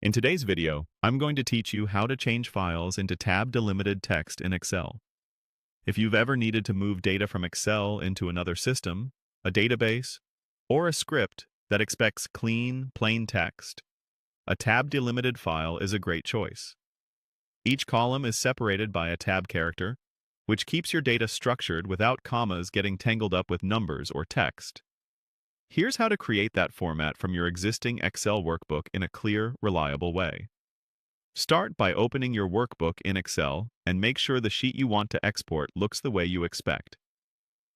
In today's video, I'm going to teach you how to change files into tab-delimited text in Excel. If you've ever needed to move data from Excel into another system, a database, or a script that expects clean, plain text, a tab-delimited file is a great choice. Each column is separated by a tab character, which keeps your data structured without commas getting tangled up with numbers or text. Here's how to create that format from your existing Excel workbook in a clear, reliable way. Start by opening your workbook in Excel and make sure the sheet you want to export looks the way you expect.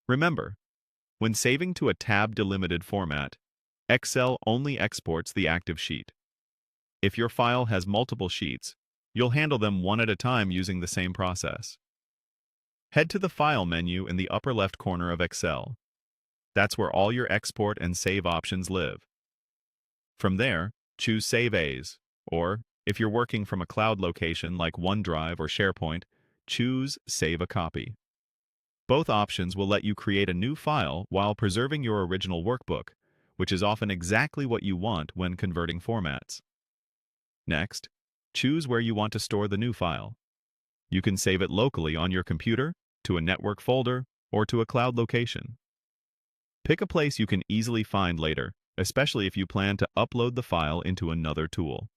Remember, when saving to a tab-delimited format, Excel only exports the active sheet. If your file has multiple sheets, you'll handle them one at a time using the same process. Head to the File menu in the upper left corner of Excel. That's where all your export and save options live. From there, choose Save As, or, if you're working from a cloud location like OneDrive or SharePoint, choose Save a Copy. Both options will let you create a new file while preserving your original workbook, which is often exactly what you want when converting formats. Next, choose where you want to store the new file. You can save it locally on your computer, to a network folder, or to a cloud location. Pick a place you can easily find later, especially if you plan to upload the file into another tool.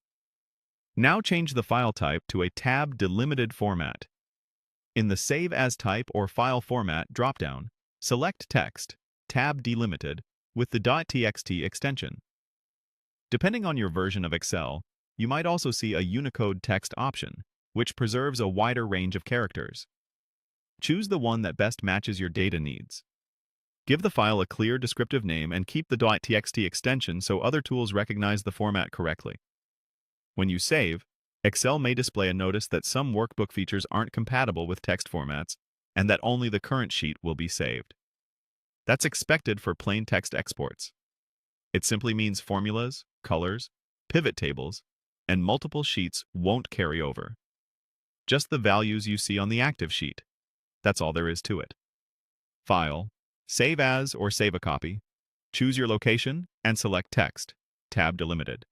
Now change the file type to a tab-delimited format. In the Save As Type or File Format dropdown, select Text, Tab-Delimited, with the .txt extension. Depending on your version of Excel, you might also see a Unicode text option, which preserves a wider range of characters. Choose the one that best matches your data needs. Give the file a clear descriptive name and keep the .txt extension so other tools recognize the format correctly. When you save, Excel may display a notice that some workbook features aren't compatible with text formats and that only the current sheet will be saved. That's expected for plain text exports. It simply means formulas, colors, pivot tables, and multiple sheets won't carry over. Just the values you see on the active sheet. That's all there is to it. File, Save As or Save a Copy, choose your location, and select Text, Tab-Delimited.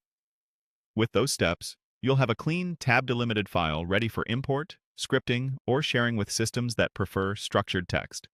With those steps, you'll have a clean tab-delimited file ready for import, scripting, or sharing with systems that prefer structured text.